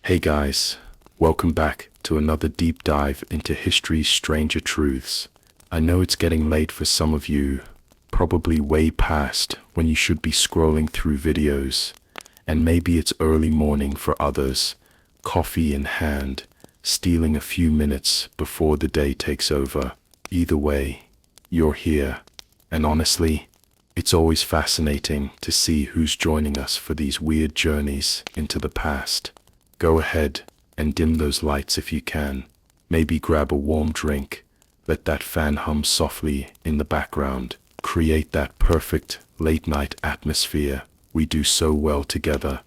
Hey guys, welcome back to another deep dive into history's stranger truths. I know it's getting late for some of you, probably way past when you should be scrolling through videos, and maybe it's early morning for others, coffee in hand, stealing a few minutes before the day takes over. Either way, you're here, and honestly, it's always fascinating to see who's joining us for these weird journeys into the past. Go ahead and dim those lights if you can. Maybe grab a warm drink. Let that fan hum softly in the background. Create that perfect late-night atmosphere we do so well together.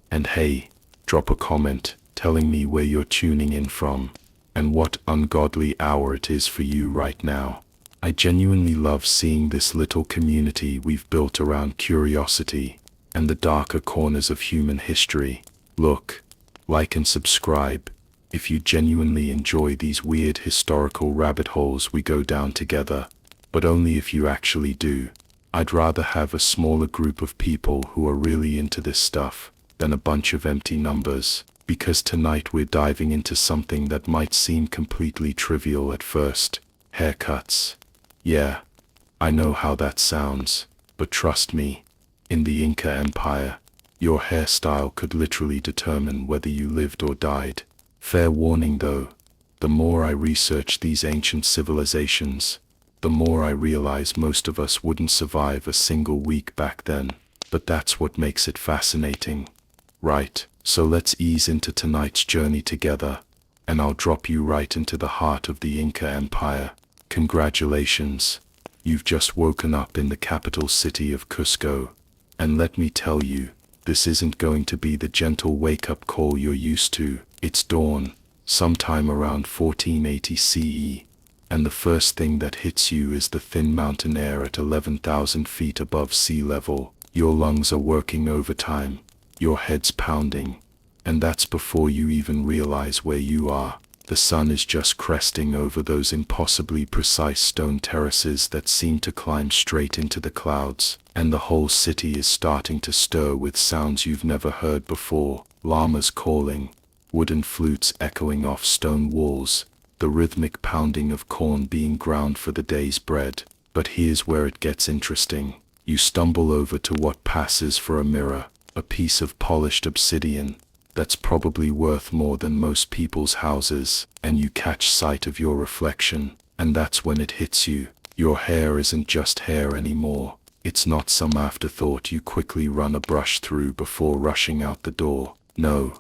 And hey, drop a comment telling me where you're tuning in from and what ungodly hour it is for you right now. I genuinely love seeing this little community we've built around curiosity and the darker corners of human history. Look, like and subscribe if you genuinely enjoy these weird historical rabbit holes we go down together, but only if you actually do. I'd rather have a smaller group of people who are really into this stuff than a bunch of empty numbers, because tonight we're diving into something that might seem completely trivial at first: haircuts. Yeah, I know how that sounds, but trust me, in the Inca Empire, your hairstyle could literally determine whether you lived or died. Fair warning though, the more I research these ancient civilizations, the more I realize most of us wouldn't survive a single week back then. But that's what makes it fascinating, right? So let's ease into tonight's journey together, and I'll drop you right into the heart of the Inca Empire. Congratulations, you've just woken up in the capital city of Cusco, and let me tell you, this isn't going to be the gentle wake-up call you're used to. It's dawn, sometime around 1480 CE, and the first thing that hits you is the thin mountain air at 11,000 feet above sea level. Your lungs are working overtime, your head's pounding, and that's before you even realize where you are. The sun is just cresting over those impossibly precise stone terraces that seem to climb straight into the clouds, and the whole city is starting to stir with sounds you've never heard before: llamas calling, wooden flutes echoing off stone walls, the rhythmic pounding of corn being ground for the day's bread. But here's where it gets interesting. You stumble over to what passes for a mirror, a piece of polished obsidian that's probably worth more than most people's houses, and you catch sight of your reflection, and that's when it hits you. Your hair isn't just hair anymore. It's not some afterthought you quickly run a brush through before rushing out the door. No,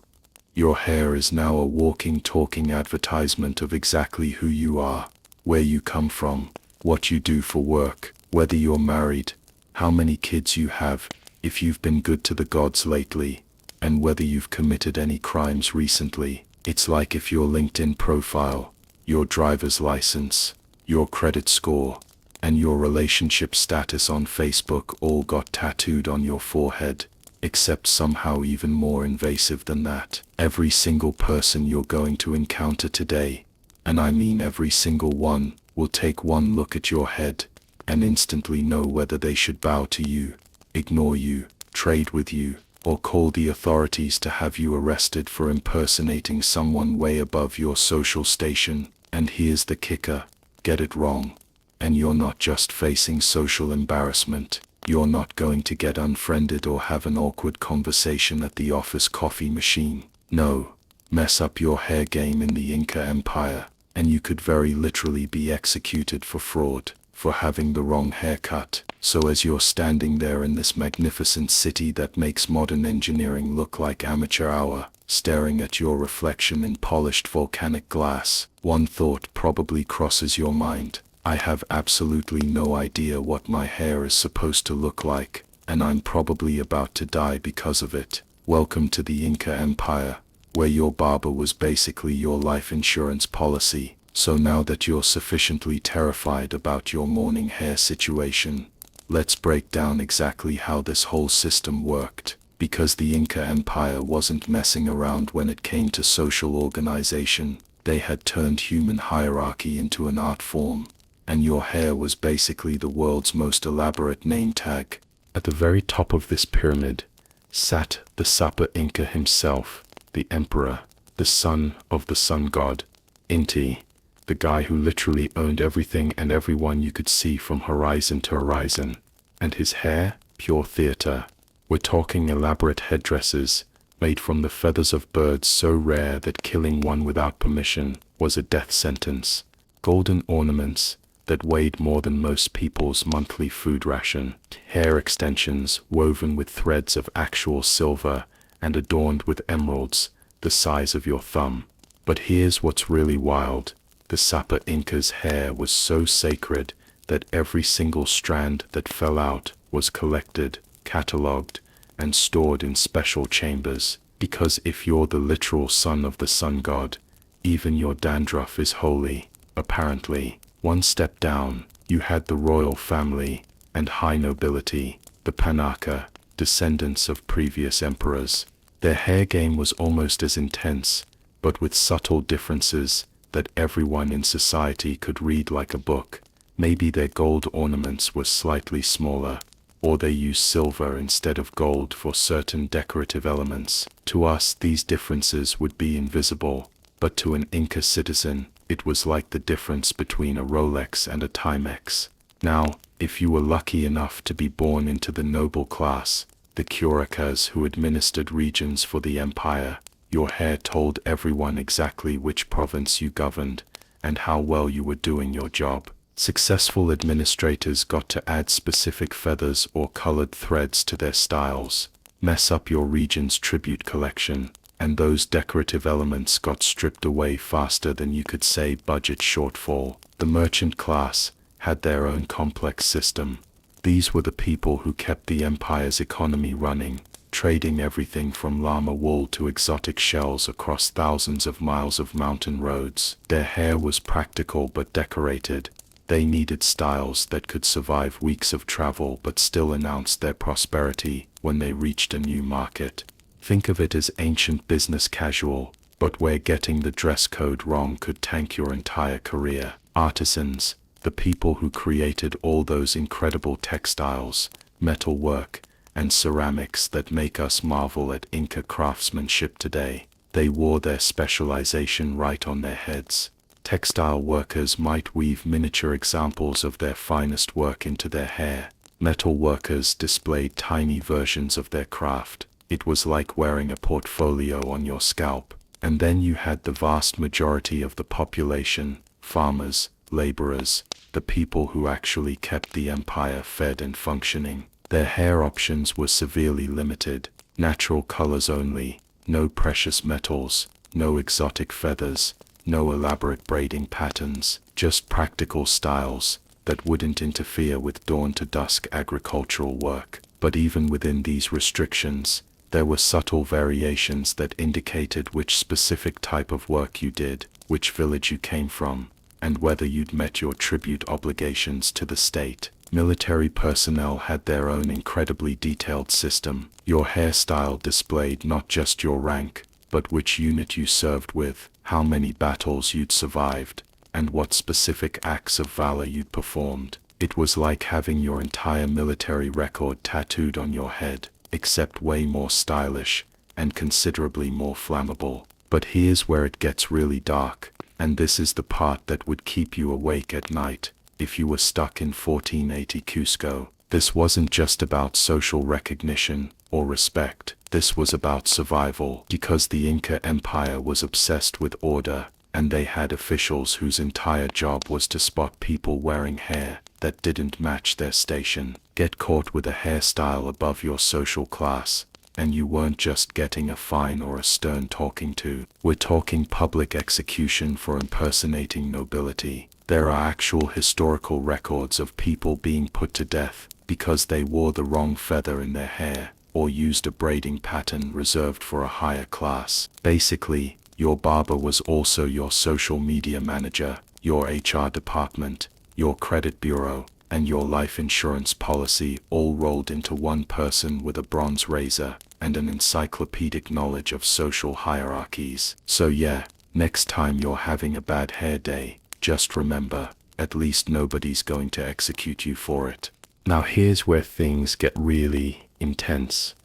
your hair is now a walking, talking advertisement of exactly who you are, where you come from, what you do for work, whether you're married, how many kids you have, if you've been good to the gods lately, and whether you've committed any crimes recently. It's like if your LinkedIn profile, your driver's license, your credit score, and your relationship status on Facebook all got tattooed on your forehead, except somehow even more invasive than that. Every single person you're going to encounter today, and I mean every single one, will take one look at your head and instantly know whether they should bow to you, ignore you, trade with you, or call the authorities to have you arrested for impersonating someone way above your social station. And here's the kicker: get it wrong, and you're not just facing social embarrassment. You're not going to get unfriended or have an awkward conversation at the office coffee machine. No, mess up your hair game in the Inca Empire, and you could very literally be executed for fraud, for having the wrong haircut. So as you're standing there in this magnificent city that makes modern engineering look like amateur hour, staring at your reflection in polished volcanic glass, one thought probably crosses your mind: I have absolutely no idea what my hair is supposed to look like, and I'm probably about to die because of it. Welcome to the Inca Empire, where your barber was basically your life insurance policy. So now that you're sufficiently terrified about your morning hair situation, let's break down exactly how this whole system worked, because the Inca Empire wasn't messing around when it came to social organization. They had turned human hierarchy into an art form, and your hair was basically the world's most elaborate name tag. At the very top of this pyramid sat the Sapa Inca himself, the emperor, the son of the sun god, Inti, the guy who literally owned everything and everyone you could see from horizon to horizon. And his hair, pure theater. We're talking elaborate headdresses, made from the feathers of birds so rare that killing one without permission was a death sentence. Golden ornaments that weighed more than most people's monthly food ration. Hair extensions woven with threads of actual silver and adorned with emeralds the size of your thumb. But here's what's really wild. The Sapa Inca's hair was so sacred that every single strand that fell out was collected, catalogued, and stored in special chambers. Because if you're the literal son of the sun god, even your dandruff is holy, apparently. One step down, you had the royal family and high nobility, the Panaka, descendants of previous emperors. Their hair game was almost as intense, but with subtle differences that everyone in society could read like a book. Maybe their gold ornaments were slightly smaller, or they used silver instead of gold for certain decorative elements. To us, these differences would be invisible, but to an Inca citizen, it was like the difference between a Rolex and a Timex. Now, if you were lucky enough to be born into the noble class, the Curiacas who administered regions for the empire, your hair told everyone exactly which province you governed and how well you were doing your job. Successful administrators got to add specific feathers or colored threads to their styles, mess up your region's tribute collection, and those decorative elements got stripped away faster than you could say budget shortfall. The merchant class had their own complex system. These were the people who kept the empire's economy running, trading everything from llama wool to exotic shells across thousands of miles of mountain roads. Their hair was practical but decorated. They needed styles that could survive weeks of travel but still announce their prosperity when they reached a new market. Think of it as ancient business casual, but where getting the dress code wrong could tank your entire career. Artisans, the people who created all those incredible textiles, metal work, and ceramics that make us marvel at Inca craftsmanship today. They wore their specialization right on their heads. Textile workers might weave miniature examples of their finest work into their hair. Metal workers displayed tiny versions of their craft. It was like wearing a portfolio on your scalp. And then you had the vast majority of the population, farmers, laborers, the people who actually kept the empire fed and functioning. Their hair options were severely limited, natural colors only, no precious metals, no exotic feathers, no elaborate braiding patterns, just practical styles that wouldn't interfere with dawn-to-dusk agricultural work. But even within these restrictions, there were subtle variations that indicated which specific type of work you did, which village you came from, and whether you'd met your tribute obligations to the state. Military personnel had their own incredibly detailed system. Your hairstyle displayed not just your rank, but which unit you served with, how many battles you'd survived, and what specific acts of valor you'd performed. It was like having your entire military record tattooed on your head, except way more stylish and considerably more flammable. But here's where it gets really dark, and this is the part that would keep you awake at night if you were stuck in 1480 Cusco. This wasn't just about social recognition or respect. This was about survival, because the Inca Empire was obsessed with order, and they had officials whose entire job was to spot people wearing hair that didn't match their station. Get caught with a hairstyle above your social class, and you weren't just getting a fine or a stern talking to. We're talking public execution for impersonating nobility. There are actual historical records of people being put to death because they wore the wrong feather in their hair or used a braiding pattern reserved for a higher class. Basically, your barber was also your social media manager, your HR department, your credit bureau, and your life insurance policy all rolled into one person with a bronze razor and an encyclopedic knowledge of social hierarchies. So yeah, next time you're having a bad hair day, just remember, at least nobody's going to execute you for it. Now here's where things get really intense,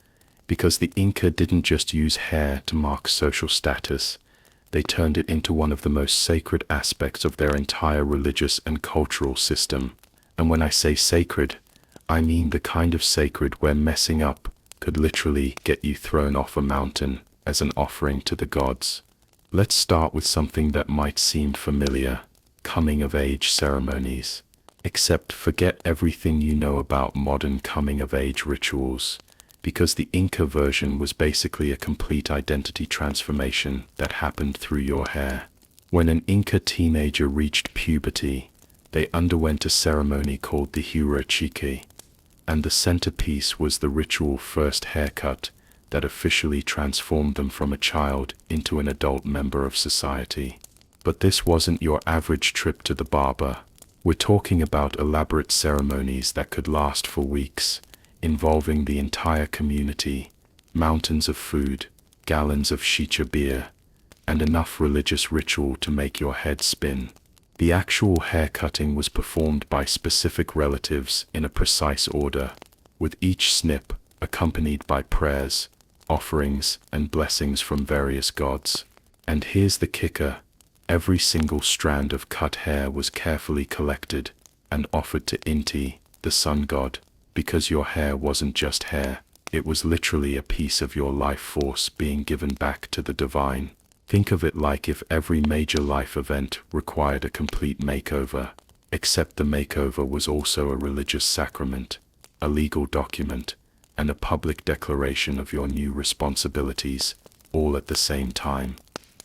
because the Inca didn't just use hair to mark social status, They turned it into one of the most sacred aspects of their entire religious and cultural system. And when I say sacred, I mean the kind of sacred where messing up could literally get you thrown off a mountain as an offering to the gods. Let's start with something that might seem familiar: coming-of-age ceremonies. Except forget everything you know about modern coming-of-age rituals, because the Inca version was basically a complete identity transformation that happened through your hair. When an Inca teenager reached puberty, they underwent a ceremony called the huarachique, and the centerpiece was the ritual first haircut that officially transformed them from a child into an adult member of society. But this wasn't your average trip to the barber. We're talking about elaborate ceremonies that could last for weeks, involving the entire community, mountains of food, gallons of chicha beer, and enough religious ritual to make your head spin. The actual haircutting was performed by specific relatives in a precise order, with each snip accompanied by prayers, offerings, and blessings from various gods. And here's the kicker: every single strand of cut hair was carefully collected and offered to Inti, the sun god, because your hair wasn't just hair, it was literally a piece of your life force being given back to the divine. Think of it like if every major life event required a complete makeover, except the makeover was also a religious sacrament, a legal document, and a public declaration of your new responsibilities, all at the same time.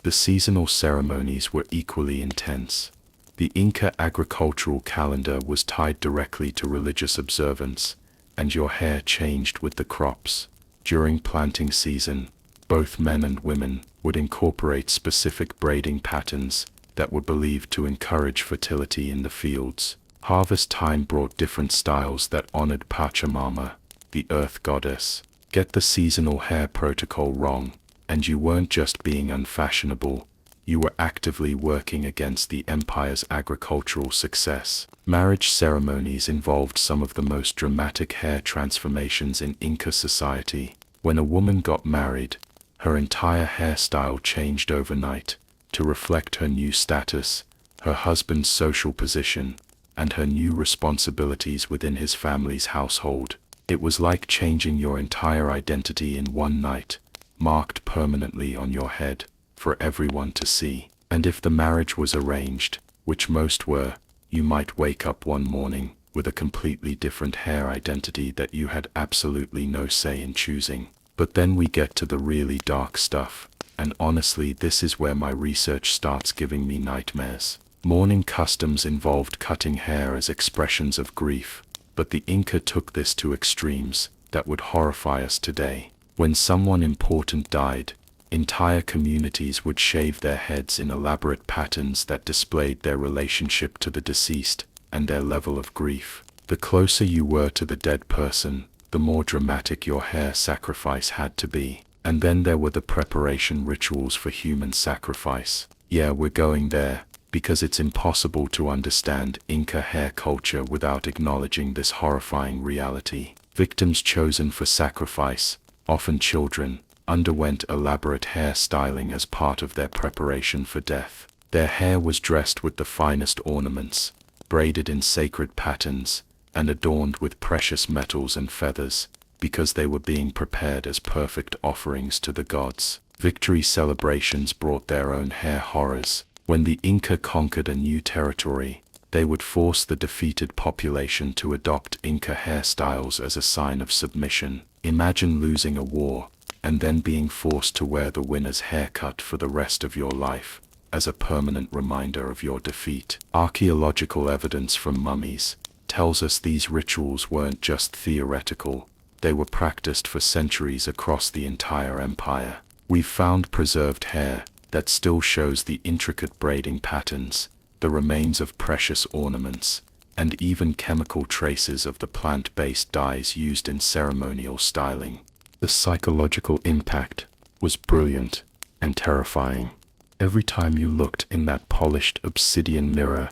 The seasonal ceremonies were equally intense. The Inca agricultural calendar was tied directly to religious observance, and your hair changed with the crops. During planting season, both men and women would incorporate specific braiding patterns that were believed to encourage fertility in the fields. Harvest time brought different styles that honored Pachamama, the earth goddess. Get the seasonal hair protocol wrong, and you weren't just being unfashionable, you were actively working against the empire's agricultural success. Marriage ceremonies involved some of the most dramatic hair transformations in Inca society. When a woman got married, her entire hairstyle changed overnight to reflect her new status, her husband's social position, and her new responsibilities within his family's household. It was like changing your entire identity in one night, marked permanently on your head, for everyone to see. And if the marriage was arranged, which most were, you might wake up one morning with a completely different hair identity that you had absolutely no say in choosing. But then we get to the really dark stuff, and honestly this is where my research starts giving me nightmares. Mourning customs involved cutting hair as expressions of grief, but the Inca took this to extremes that would horrify us today. When someone important died, entire communities would shave their heads in elaborate patterns that displayed their relationship to the deceased and their level of grief. The closer you were to the dead person, the more dramatic your hair sacrifice had to be. And then there were the preparation rituals for human sacrifice. Yeah, we're going there, because it's impossible to understand Inca hair culture without acknowledging this horrifying reality. Victims chosen for sacrifice, often children, underwent elaborate hair styling as part of their preparation for death. Their hair was dressed with the finest ornaments, braided in sacred patterns, and adorned with precious metals and feathers, because they were being prepared as perfect offerings to the gods. Victory celebrations brought their own hair horrors. When the Inca conquered a new territory, they would force the defeated population to adopt Inca hairstyles as a sign of submission. Imagine losing a war, and then being forced to wear the winner's haircut for the rest of your life, as a permanent reminder of your defeat. Archaeological evidence from mummies tells us these rituals weren't just theoretical, they were practiced for centuries across the entire empire. We've found preserved hair that still shows the intricate braiding patterns, the remains of precious ornaments, and even chemical traces of the plant-based dyes used in ceremonial styling. The psychological impact was brilliant and terrifying. Every time you looked in that polished obsidian mirror,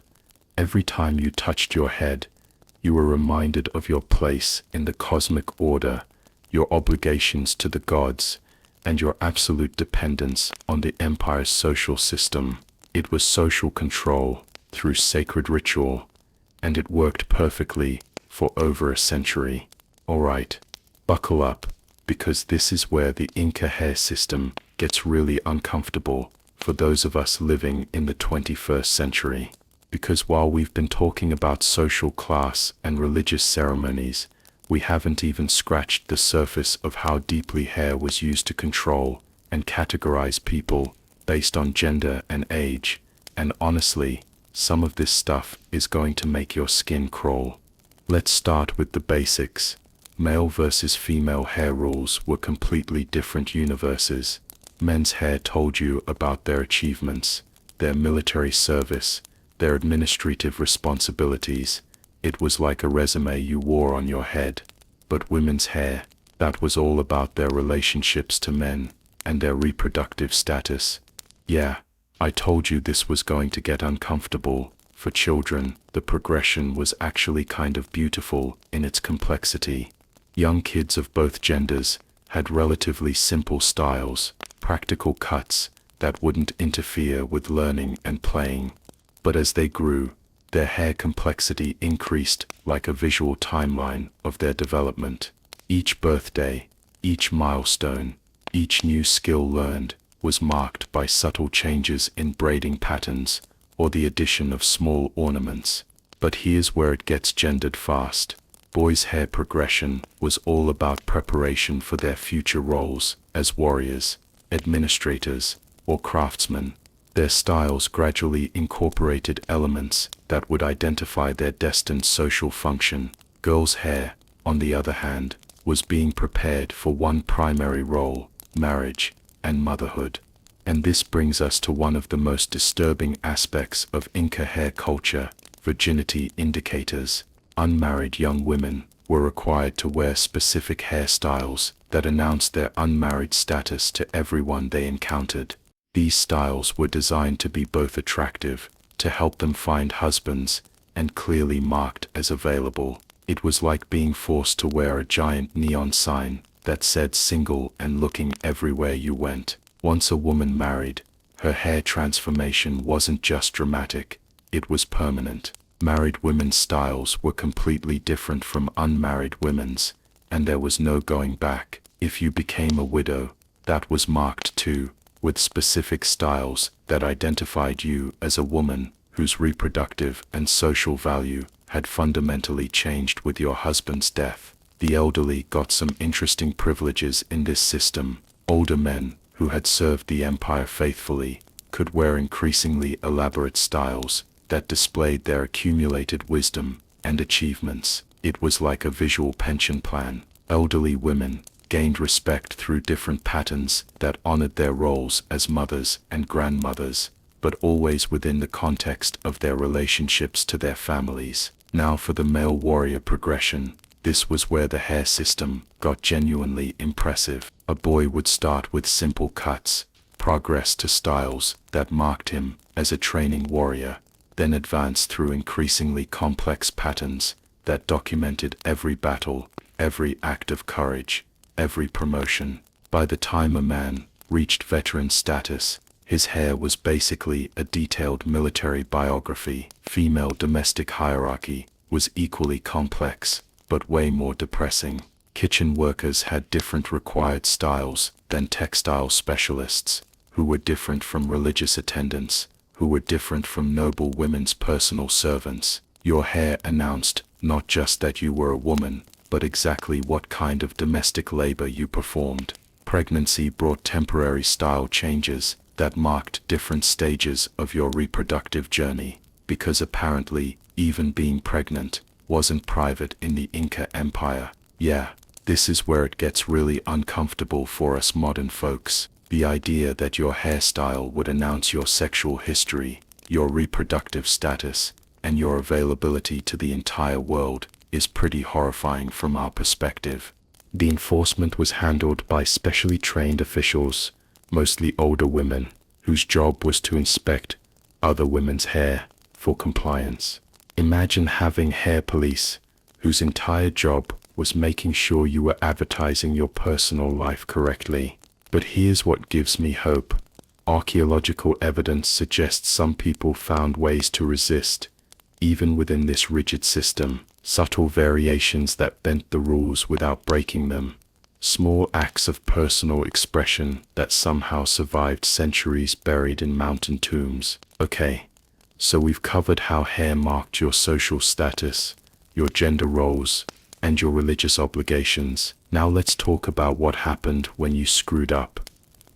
every time you touched your head, you were reminded of your place in the cosmic order, your obligations to the gods, and your absolute dependence on the empire's social system. It was social control through sacred ritual, and it worked perfectly for over a century. Alright, buckle up, because this is where the Inca hair system gets really uncomfortable for those of us living in the 21st century. Because while we've been talking about social class and religious ceremonies, we haven't even scratched the surface of how deeply hair was used to control and categorize people based on gender and age, and honestly, some of this stuff is going to make your skin crawl. Let's start with the basics. Male versus female hair rules were completely different universes. Men's hair told you about their achievements, their military service, their administrative responsibilities. It was like a résumé you wore on your head. But women's hair, that was all about their relationships to men and their reproductive status. Yeah, I told you this was going to get uncomfortable. For children, the progression was actually kind of beautiful in its complexity. Young kids of both genders had relatively simple styles, practical cuts that wouldn't interfere with learning and playing. But as they grew, their hair complexity increased like a visual timeline of their development. Each birthday, each milestone, each new skill learned was marked by subtle changes in braiding patterns or the addition of small ornaments. But here's where it gets gendered fast. Boys' hair progression was all about preparation for their future roles as warriors, administrators, or craftsmen. Their styles gradually incorporated elements that would identify their destined social function. Girls' hair, on the other hand, was being prepared for one primary role, marriage and motherhood. And this brings us to one of the most disturbing aspects of Inca hair culture, virginity indicators. Unmarried young women were required to wear specific hairstyles that announced their unmarried status to everyone they encountered. These styles were designed to be both attractive, to help them find husbands, and clearly marked as available. It was like being forced to wear a giant neon sign that said single and looking everywhere you went. Once a woman married, her hair transformation wasn't just dramatic, it was permanent. Married women's styles were completely different from unmarried women's, and there was no going back. If you became a widow, that was marked too, with specific styles that identified you as a woman whose reproductive and social value had fundamentally changed with your husband's death. The elderly got some interesting privileges in this system. Older men, who had served the empire faithfully, could wear increasingly elaborate styles that displayed their accumulated wisdom and achievements. It was like a visual pension plan. Elderly women gained respect through different patterns that honored their roles as mothers and grandmothers, but always within the context of their relationships to their families. Now for the male warrior progression. This was where the hair system got genuinely impressive. A boy would start with simple cuts, progress to styles that marked him as a training warrior, then advance through increasingly complex patterns that documented every battle, every act of courage, every promotion. By the time a man reached veteran status, his hair was basically a detailed military biography. Female domestic hierarchy was equally complex, but way more depressing. Kitchen workers had different required styles than textile specialists, who were different from religious attendants, who were different from noble women's personal servants. Your hair announced not just that you were a woman, but exactly what kind of domestic labor you performed. Pregnancy brought temporary style changes that marked different stages of your reproductive journey, because apparently, even being pregnant wasn't private in the Inca Empire. Yeah, this is where it gets really uncomfortable for us modern folks. The idea that your hairstyle would announce your sexual history, your reproductive status, and your availability to the entire world is pretty horrifying from our perspective. The enforcement was handled by specially trained officials, mostly older women, whose job was to inspect other women's hair for compliance. Imagine having hair police, whose entire job was making sure you were advertising your personal life correctly. But here's what gives me hope. Archaeological evidence suggests some people found ways to resist, even within this rigid system, subtle variations that bent the rules without breaking them. Small acts of personal expression that somehow survived centuries buried in mountain tombs. Okay, so we've covered how hair marked your social status, your gender roles, and your religious obligations. Now let's talk about what happened when you screwed up.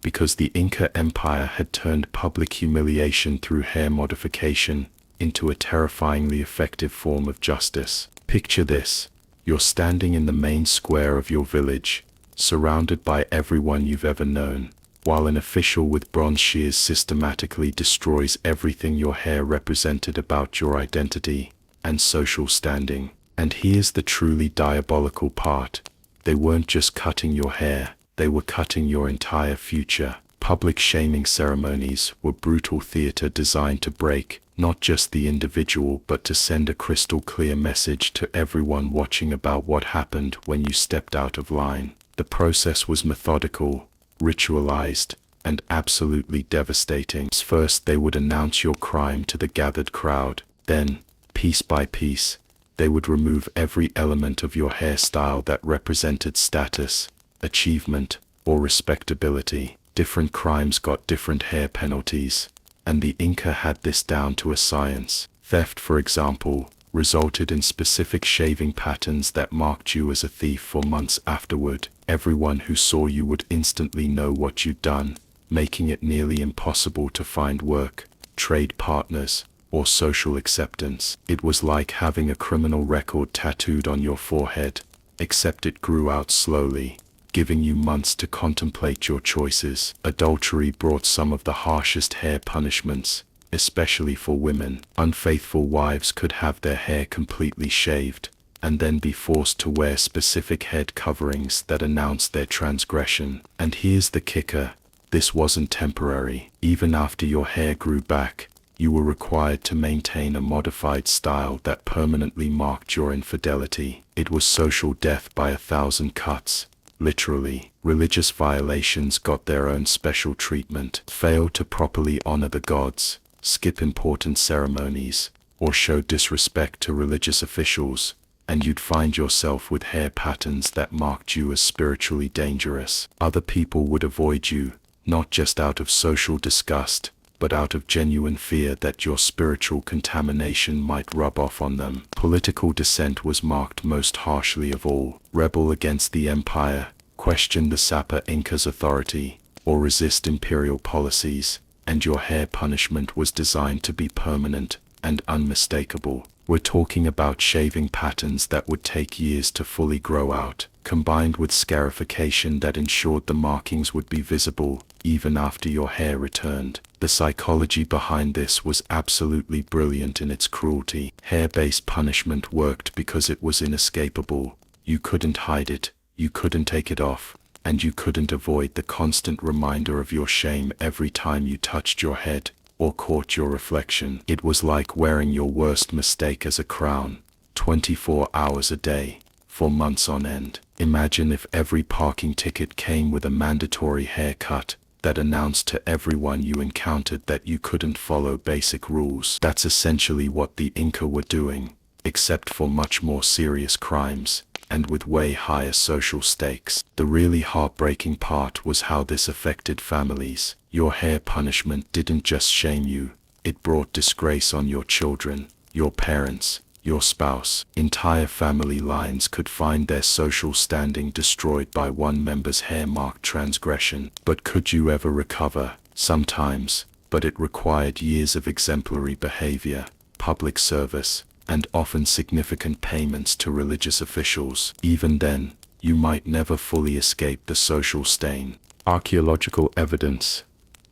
Because the Inca Empire had turned public humiliation through hair modification into a terrifyingly effective form of justice. Picture this: you're standing in the main square of your village, surrounded by everyone you've ever known, while an official with bronze shears systematically destroys everything your hair represented about your identity and social standing. And here's the truly diabolical part. They weren't just cutting your hair, they were cutting your entire future. Public shaming ceremonies were brutal theater designed to break not just the individual but to send a crystal clear message to everyone watching about what happened when you stepped out of line. The process was methodical, ritualized, and absolutely devastating. First, they would announce your crime to the gathered crowd. Then, piece by piece, they would remove every element of your hairstyle that represented status, achievement, or respectability. Different crimes got different hair penalties, and the Inca had this down to a science. Theft, for example, resulted in specific shaving patterns that marked you as a thief for months afterward. Everyone who saw you would instantly know what you'd done, making it nearly impossible to find work, trade partners, or social acceptance. It was like having a criminal record tattooed on your forehead, except it grew out slowly, giving you months to contemplate your choices. Adultery brought some of the harshest hair punishments, especially for women. Unfaithful wives could have their hair completely shaved, and then be forced to wear specific head coverings that announced their transgression. And here's the kicker: this wasn't temporary. Even after your hair grew back, you were required to maintain a modified style that permanently marked your infidelity. It was social death by 1,000 cuts. Literally. Religious violations got their own special treatment. Fail to properly honor the gods, skip important ceremonies, or show disrespect to religious officials, and you'd find yourself with hair patterns that marked you as spiritually dangerous. Other people would avoid you, not just out of social disgust, but out of genuine fear that your spiritual contamination might rub off on them. Political dissent was marked most harshly of all. Rebel against the empire, question the Sapa Inca's authority, or resist imperial policies, and your hair punishment was designed to be permanent and unmistakable. We're talking about shaving patterns that would take years to fully grow out, combined with scarification that ensured the markings would be visible even after your hair returned. The psychology behind this was absolutely brilliant in its cruelty. Hair-based punishment worked because it was inescapable. You couldn't hide it, you couldn't take it off, and you couldn't avoid the constant reminder of your shame every time you touched your head or caught your reflection. It was like wearing your worst mistake as a crown, 24 hours a day, for months on end. Imagine if every parking ticket came with a mandatory haircut that announced to everyone you encountered that you couldn't follow basic rules. That's essentially what the Inca were doing, except for much more serious crimes, and with way higher social stakes. The really heartbreaking part was how this affected families. Your hair punishment didn't just shame you, it brought disgrace on your children, your parents, your spouse. Entire family lines could find their social standing destroyed by one member's hair-marked transgression. But could you ever recover? Sometimes, but it required years of exemplary behavior, public service, and often significant payments to religious officials. Even then, you might never fully escape the social stain. Archaeological evidence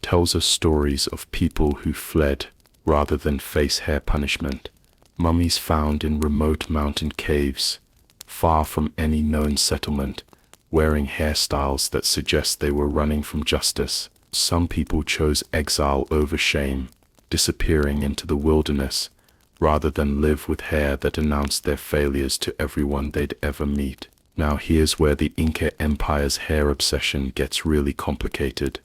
tells us stories of people who fled rather than face hair punishment. Mummies found in remote mountain caves, far from any known settlement, wearing hairstyles that suggest they were running from justice. Some people chose exile over shame, disappearing into the wilderness, rather than live with hair that announced their failures to everyone they'd ever meet. Now here's where the Inca Empire's hair obsession gets really complicated,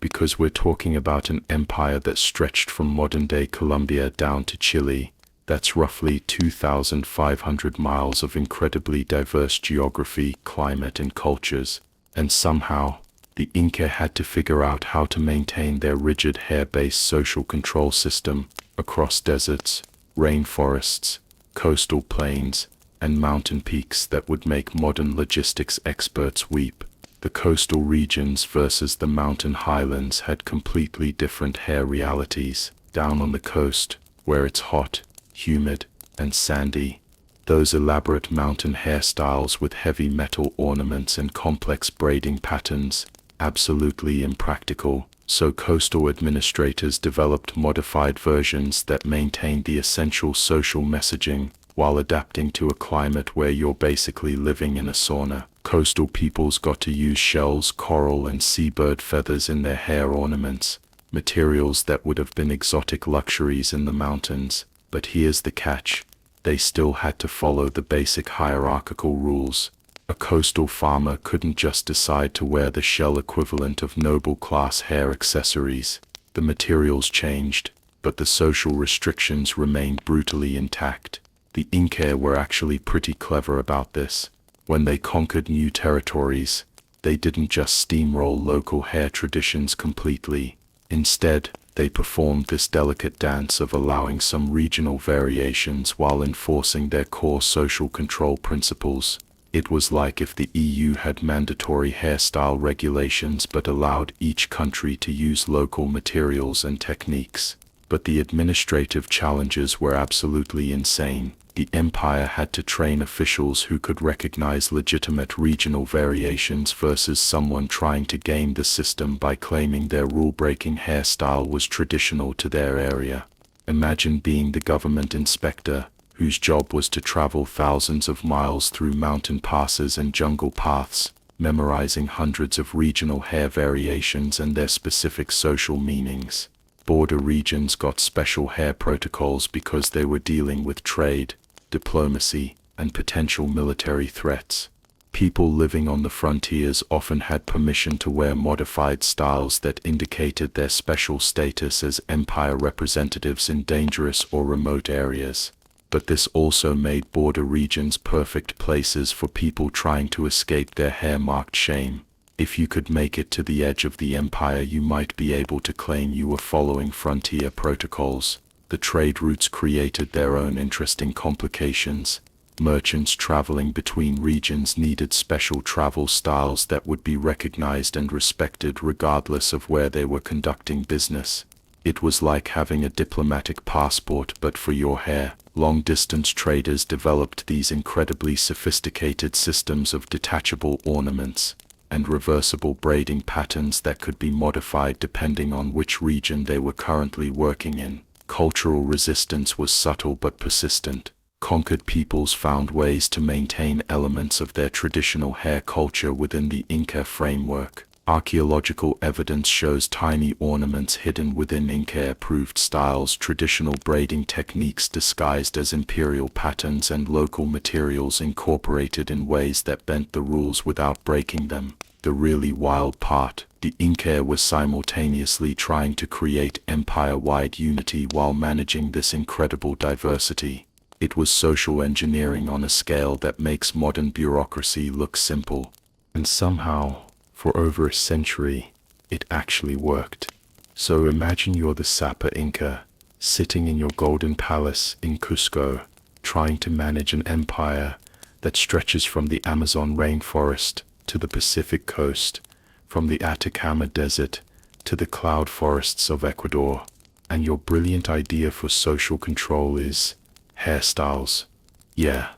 because we're talking about an empire that stretched from modern-day Colombia down to Chile. That's roughly 2,500 miles of incredibly diverse geography, climate, and cultures. And somehow, the Inca had to figure out how to maintain their rigid hair-based social control system across deserts, rainforests, coastal plains, and mountain peaks that would make modern logistics experts weep. The coastal regions versus the mountain highlands had completely different hair realities. Down on the coast, where it's hot, humid, and sandy, those elaborate mountain hairstyles with heavy metal ornaments and complex braiding patterns, absolutely impractical. So coastal administrators developed modified versions that maintained the essential social messaging while adapting to a climate where you're basically living in a sauna. Coastal peoples got to use shells, coral, and seabird feathers in their hair ornaments, materials that would have been exotic luxuries in the mountains. But here's the catch: they still had to follow the basic hierarchical rules. A coastal farmer couldn't just decide to wear the shell equivalent of noble-class hair accessories. The materials changed, but the social restrictions remained brutally intact. The Inca were actually pretty clever about this. When they conquered new territories, they didn't just steamroll local hair traditions completely. Instead, they performed this delicate dance of allowing some regional variations while enforcing their core social control principles. It was like if the EU had mandatory hairstyle regulations but allowed each country to use local materials and techniques. But the administrative challenges were absolutely insane. The empire had to train officials who could recognize legitimate regional variations versus someone trying to game the system by claiming their rule-breaking hairstyle was traditional to their area. Imagine being the government inspector, whose job was to travel thousands of miles through mountain passes and jungle paths, memorizing hundreds of regional hair variations and their specific social meanings. Border regions got special hair protocols because they were dealing with trade, diplomacy, and potential military threats. People living on the frontiers often had permission to wear modified styles that indicated their special status as empire representatives in dangerous or remote areas. But this also made border regions perfect places for people trying to escape their hair-marked shame. If you could make it to the edge of the empire, you might be able to claim you were following frontier protocols. The trade routes created their own interesting complications. Merchants traveling between regions needed special travel styles that would be recognized and respected regardless of where they were conducting business. It was like having a diplomatic passport but for your hair. Long-distance traders developed these incredibly sophisticated systems of detachable ornaments and reversible braiding patterns that could be modified depending on which region they were currently working in. Cultural resistance was subtle but persistent. Conquered peoples found ways to maintain elements of their traditional hair culture within the Inca framework. Archaeological evidence shows tiny ornaments hidden within Inca-approved styles, traditional braiding techniques disguised as imperial patterns, and local materials incorporated in ways that bent the rules without breaking them. The really wild part: the Inca was simultaneously trying to create empire-wide unity while managing this incredible diversity. It was social engineering on a scale that makes modern bureaucracy look simple. And somehow, for over a century, it actually worked. So imagine you're the Sapa Inca, sitting in your golden palace in Cusco, trying to manage an empire that stretches from the Amazon rainforest to the Pacific coast, from the Atacama Desert to the cloud forests of Ecuador. And your brilliant idea for social control is hairstyles. Yeah,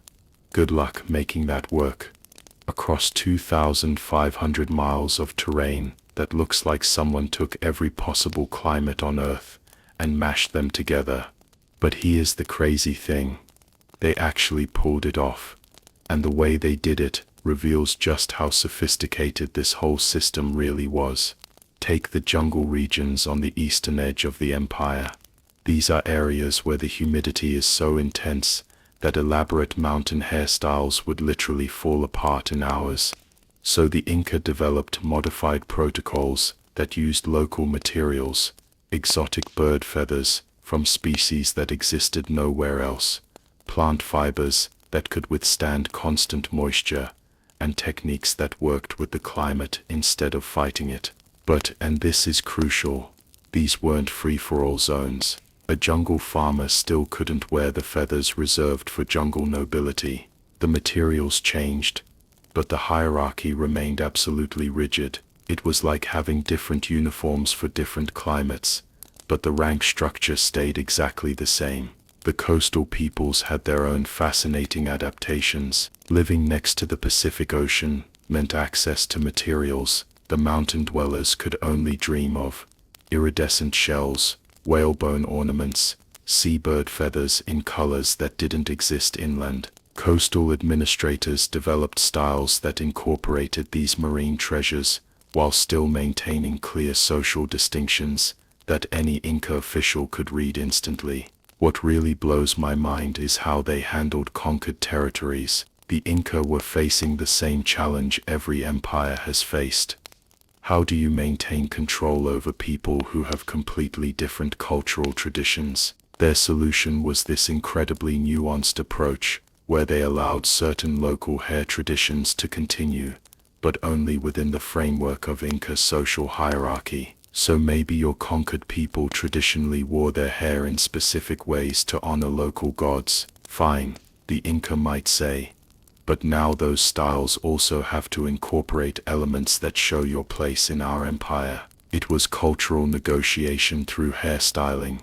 good luck making that work. Across 2,500 miles of terrain that looks like someone took every possible climate on Earth and mashed them together. But here's the crazy thing: they actually pulled it off. And the way they did it reveals just how sophisticated this whole system really was. Take the jungle regions on the eastern edge of the empire. These are areas where the humidity is so intense that elaborate mountain hairstyles would literally fall apart in hours. So the Inca developed modified protocols that used local materials, exotic bird feathers from species that existed nowhere else, plant fibers that could withstand constant moisture, and techniques that worked with the climate instead of fighting it. But, and this is crucial, these weren't free-for-all zones. A jungle farmer still couldn't wear the feathers reserved for jungle nobility. The materials changed, but the hierarchy remained absolutely rigid. It was like having different uniforms for different climates, but the rank structure stayed exactly the same. The coastal peoples had their own fascinating adaptations. Living next to the Pacific Ocean meant access to materials the mountain dwellers could only dream of: iridescent shells, whalebone ornaments, seabird feathers in colors that didn't exist inland. Coastal administrators developed styles that incorporated these marine treasures while still maintaining clear social distinctions that any Inca official could read instantly. What really blows my mind is how they handled conquered territories. The Inca were facing the same challenge every empire has faced. How do you maintain control over people who have completely different cultural traditions? Their solution was this incredibly nuanced approach, where they allowed certain local hair traditions to continue, but only within the framework of Inca social hierarchy. So maybe your conquered people traditionally wore their hair in specific ways to honor local gods. Fine, the Inca might say. But now those styles also have to incorporate elements that show your place in our empire. It was cultural negotiation through hairstyling,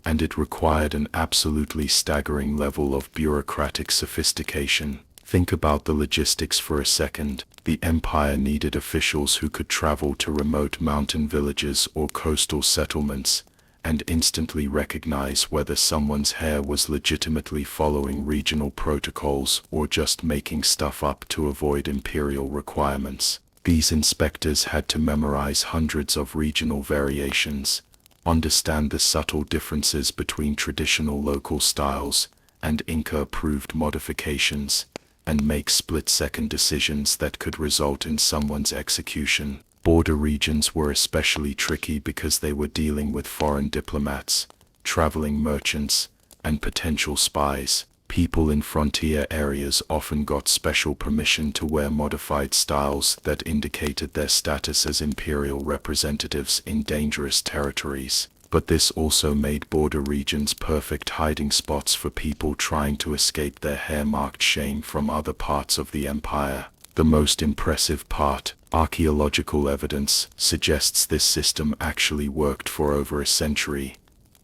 and it required an absolutely staggering level of bureaucratic sophistication. Think about the logistics for a second. The empire needed officials who could travel to remote mountain villages or coastal settlements and instantly recognize whether someone's hair was legitimately following regional protocols or just making stuff up to avoid imperial requirements. These inspectors had to memorize hundreds of regional variations, understand the subtle differences between traditional local styles and Inca-approved modifications, and make split-second decisions that could result in someone's execution. Border regions were especially tricky because they were dealing with foreign diplomats, traveling merchants, and potential spies. People in frontier areas often got special permission to wear modified styles that indicated their status as imperial representatives in dangerous territories. But this also made border regions perfect hiding spots for people trying to escape their hair-marked shame from other parts of the empire. The most impressive part, archaeological evidence, suggests this system actually worked for over a century,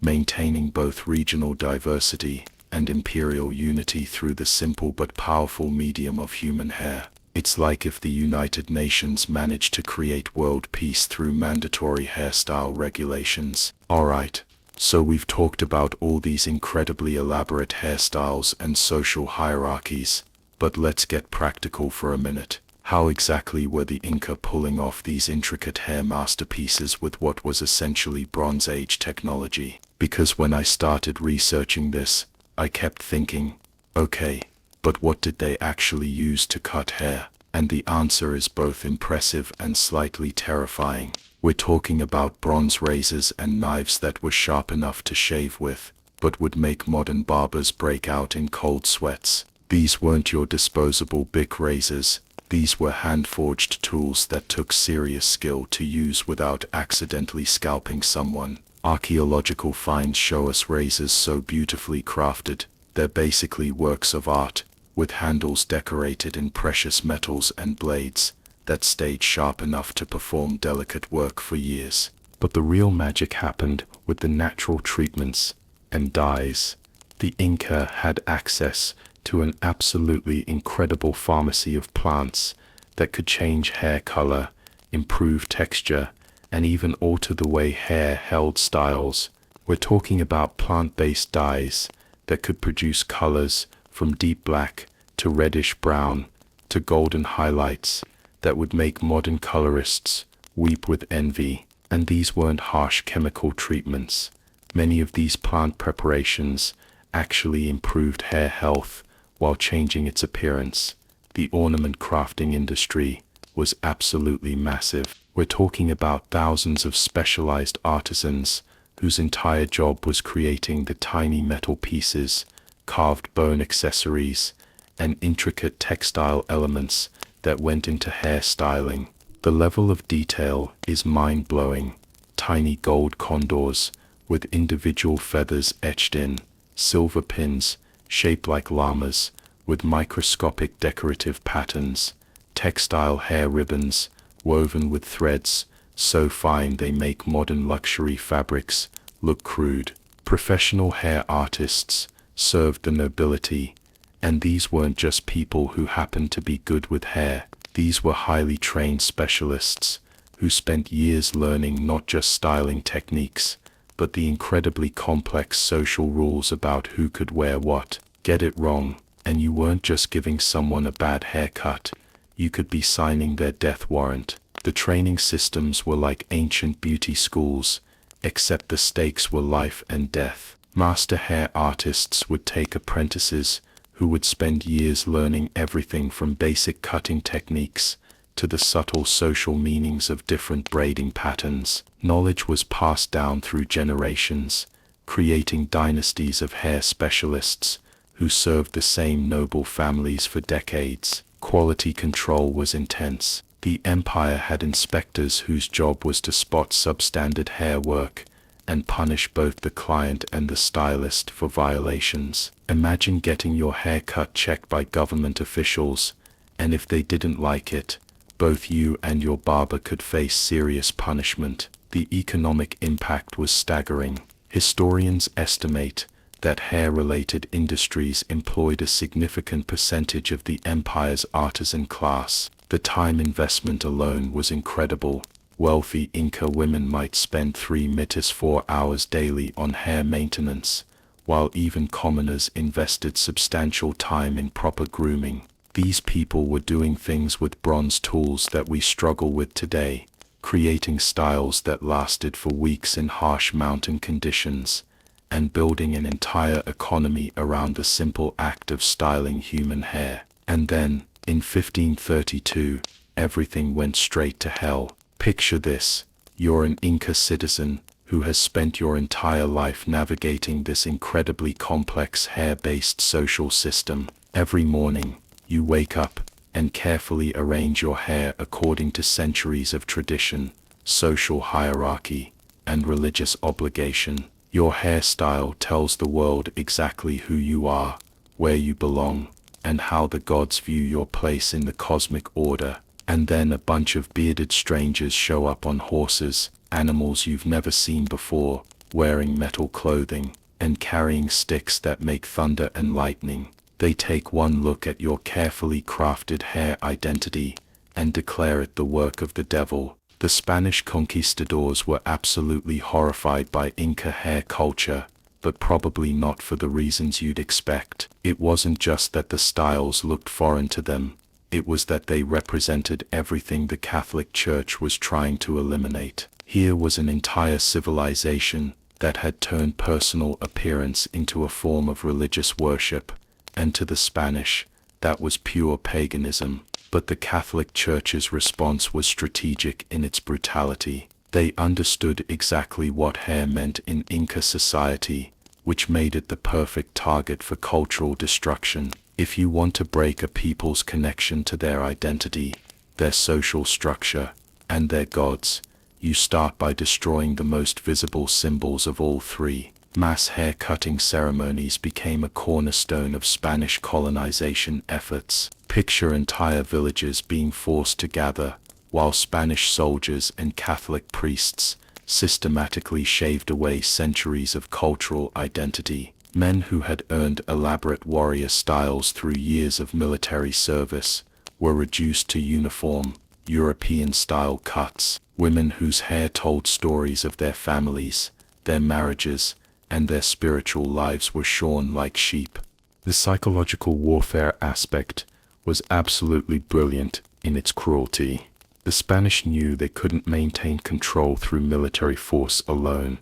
maintaining both regional diversity and imperial unity through the simple but powerful medium of human hair. It's like if the United Nations managed to create world peace through mandatory hairstyle regulations. Alright, so we've talked about all these incredibly elaborate hairstyles and social hierarchies, but let's get practical for a minute. How exactly were the Inca pulling off these intricate hair masterpieces with what was essentially Bronze Age technology? Because when I started researching this, I kept thinking, okay, but what did they actually use to cut hair? And the answer is both impressive and slightly terrifying. We're talking about bronze razors and knives that were sharp enough to shave with, but would make modern barbers break out in cold sweats. These weren't your disposable Bic razors. These were hand-forged tools that took serious skill to use without accidentally scalping someone. Archaeological finds show us razors so beautifully crafted, they're basically works of art, with handles decorated in precious metals and blades that stayed sharp enough to perform delicate work for years. But the real magic happened with the natural treatments and dyes. The Inca had access to an absolutely incredible pharmacy of plants that could change hair color, improve texture, and even alter the way hair held styles. We're talking about plant-based dyes that could produce colors from deep black to reddish brown to golden highlights that would make modern colorists weep with envy. And these weren't harsh chemical treatments. Many of these plant preparations actually improved hair health while changing its appearance. The ornament crafting industry was absolutely massive. We're talking about thousands of specialized artisans whose entire job was creating the tiny metal pieces, carved bone accessories, and intricate textile elements that went into hair styling. The level of detail is mind-blowing. Tiny gold condors with individual feathers etched in, silver pins shaped like llamas with microscopic decorative patterns, textile hair ribbons woven with threads so fine they make modern luxury fabrics look crude. Professional hair artists served the nobility, and these weren't just people who happened to be good with hair. These were highly trained specialists who spent years learning not just styling techniques, but the incredibly complex social rules about who could wear what. Get it wrong, and you weren't just giving someone a bad haircut, you could be signing their death warrant. The training systems were like ancient beauty schools, except the stakes were life and death. Master hair artists would take apprentices who would spend years learning everything from basic cutting techniques to the subtle social meanings of different braiding patterns. Knowledge was passed down through generations, creating dynasties of hair specialists who served the same noble families for decades. Quality control was intense. The empire had inspectors whose job was to spot substandard hair work and punish both the client and the stylist for violations. Imagine getting your haircut checked by government officials, and if they didn't like it, both you and your barber could face serious punishment. The economic impact was staggering. Historians estimate that hair-related industries employed a significant percentage of the empire's artisan class. The time investment alone was incredible. Wealthy Inca women might spend 4 hours daily on hair maintenance, while even commoners invested substantial time in proper grooming. These people were doing things with bronze tools that we struggle with today, creating styles that lasted for weeks in harsh mountain conditions, and building an entire economy around the simple act of styling human hair. And then, in 1532, everything went straight to hell. Picture this: you're an Inca citizen who has spent your entire life navigating this incredibly complex hair-based social system. Every morning, you wake up and carefully arrange your hair according to centuries of tradition, social hierarchy, and religious obligation. Your hairstyle tells the world exactly who you are, where you belong, and how the gods view your place in the cosmic order. And then a bunch of bearded strangers show up on horses, animals you've never seen before, wearing metal clothing, and carrying sticks that make thunder and lightning. They take one look at your carefully crafted hair identity and declare it the work of the devil. The Spanish conquistadors were absolutely horrified by Inca hair culture, but probably not for the reasons you'd expect. It wasn't just that the styles looked foreign to them, it was that they represented everything the Catholic Church was trying to eliminate. Here was an entire civilization that had turned personal appearance into a form of religious worship, and to the Spanish, that was pure paganism. But the Catholic Church's response was strategic in its brutality. They understood exactly what hair meant in Inca society, which made it the perfect target for cultural destruction. If you want to break a people's connection to their identity, their social structure, and their gods, you start by destroying the most visible symbols of all three. Mass hair-cutting ceremonies became a cornerstone of Spanish colonization efforts. Picture entire villages being forced to gather, while Spanish soldiers and Catholic priests systematically shaved away centuries of cultural identity. Men who had earned elaborate warrior styles through years of military service were reduced to uniform, European-style cuts. Women whose hair told stories of their families, their marriages, and their spiritual lives were shorn like sheep. The psychological warfare aspect was absolutely brilliant in its cruelty. The Spanish knew they couldn't maintain control through military force alone.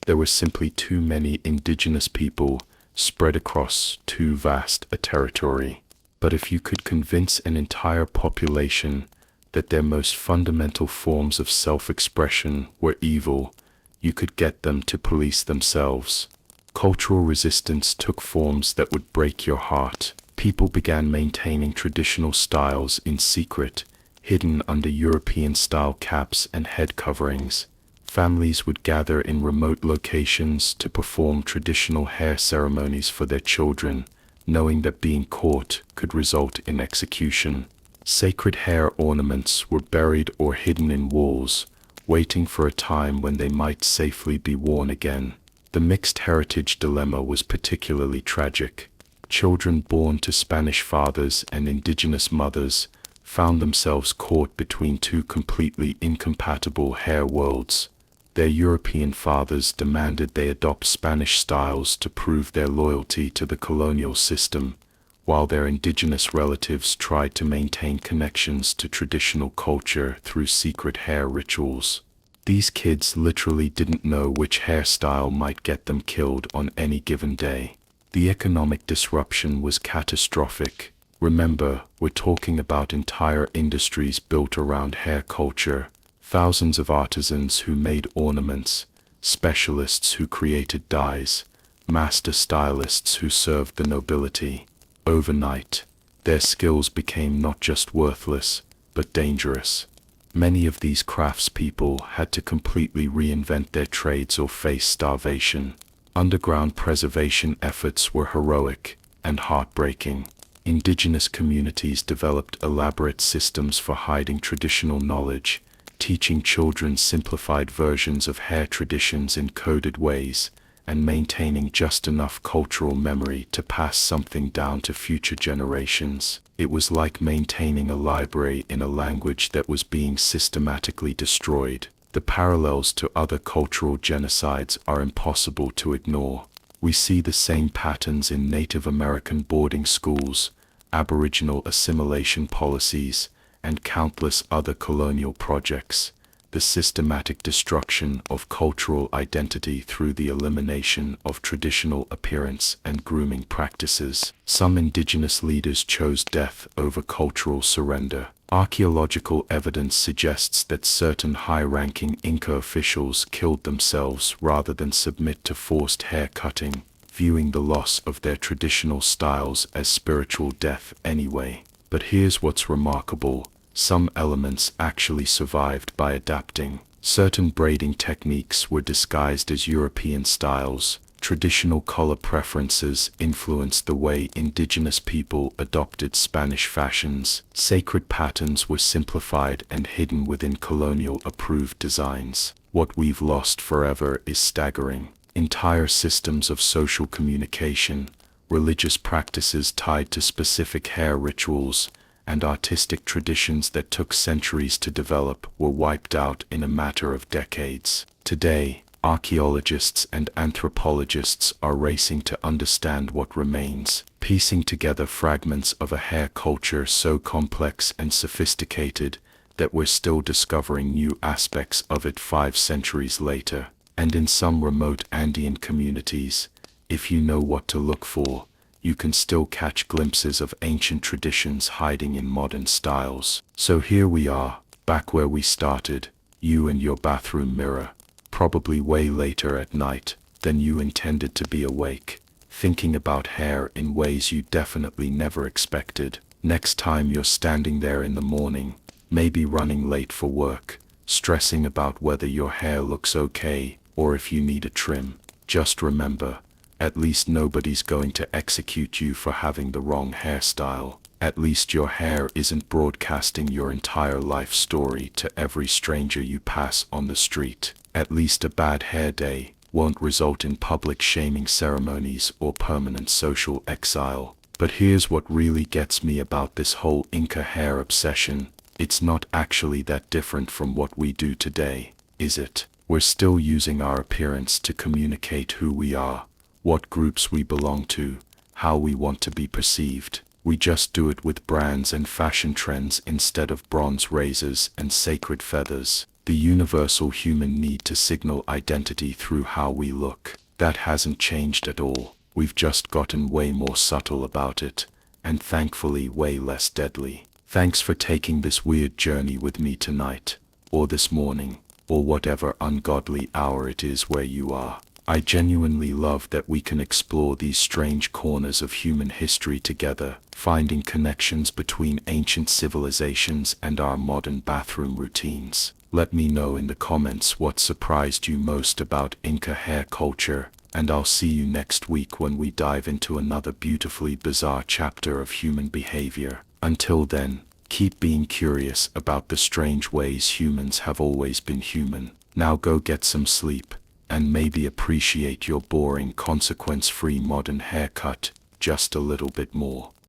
There were simply too many indigenous people spread across too vast a territory. But if you could convince an entire population that their most fundamental forms of self-expression were evil, you could get them to police themselves. Cultural resistance took forms that would break your heart. People began maintaining traditional styles in secret, hidden under European-style caps and head coverings. Families would gather in remote locations to perform traditional hair ceremonies for their children, knowing that being caught could result in execution. Sacred hair ornaments were buried or hidden in walls, waiting for a time when they might safely be worn again. The mixed heritage dilemma was particularly tragic. Children born to Spanish fathers and indigenous mothers found themselves caught between two completely incompatible hair worlds. Their European fathers demanded they adopt Spanish styles to prove their loyalty to the colonial system, while their indigenous relatives tried to maintain connections to traditional culture through secret hair rituals. These kids literally didn't know which hairstyle might get them killed on any given day. The economic disruption was catastrophic. Remember, we're talking about entire industries built around hair culture. Thousands of artisans who made ornaments, specialists who created dyes, master stylists who served the nobility. Overnight, their skills became not just worthless, but dangerous. Many of these craftspeople had to completely reinvent their trades or face starvation. Underground preservation efforts were heroic and heartbreaking. Indigenous communities developed elaborate systems for hiding traditional knowledge, teaching children simplified versions of hair traditions in coded ways, and maintaining just enough cultural memory to pass something down to future generations. It was like maintaining a library in a language that was being systematically destroyed. The parallels to other cultural genocides are impossible to ignore. We see the same patterns in Native American boarding schools, Aboriginal assimilation policies, and countless other colonial projects. The systematic destruction of cultural identity through the elimination of traditional appearance and grooming practices. Some indigenous leaders chose death over cultural surrender. Archaeological evidence suggests that certain high-ranking Inca officials killed themselves rather than submit to forced hair cutting, viewing the loss of their traditional styles as spiritual death anyway. But here's what's remarkable. Some elements actually survived by adapting. Certain braiding techniques were disguised as European styles. Traditional color preferences influenced the way indigenous people adopted Spanish fashions. Sacred patterns were simplified and hidden within colonial-approved designs. What we've lost forever is staggering. Entire systems of social communication, religious practices tied to specific hair rituals, and artistic traditions that took centuries to develop were wiped out in a matter of decades. Today, archaeologists and anthropologists are racing to understand what remains, piecing together fragments of a hair culture so complex and sophisticated that we're still discovering new aspects of it 5 centuries later. And in some remote Andean communities, if you know what to look for, you can still catch glimpses of ancient traditions hiding in modern styles. So here we are, back where we started, you and your bathroom mirror, probably way later at night than you intended to be awake, thinking about hair in ways you definitely never expected. Next time you're standing there in the morning, maybe running late for work, stressing about whether your hair looks okay or if you need a trim, just remember, at least nobody's going to execute you for having the wrong hairstyle. At least your hair isn't broadcasting your entire life story to every stranger you pass on the street. At least a bad hair day won't result in public shaming ceremonies or permanent social exile. But here's what really gets me about this whole Inca hair obsession. It's not actually that different from what we do today, is it? We're still using our appearance to communicate who we are, what groups we belong to, how we want to be perceived. We just do it with brands and fashion trends instead of bronze razors and sacred feathers. The universal human need to signal identity through how we look. That hasn't changed at all. We've just gotten way more subtle about it, and thankfully way less deadly. Thanks for taking this weird journey with me tonight, or this morning, or whatever ungodly hour it is where you are. I genuinely love that we can explore these strange corners of human history together, finding connections between ancient civilizations and our modern bathroom routines. Let me know in the comments what surprised you most about Inca hair culture, and I'll see you next week when we dive into another beautifully bizarre chapter of human behavior. Until then, keep being curious about the strange ways humans have always been human. Now go get some sleep, and maybe appreciate your boring, consequence-free modern haircut just a little bit more.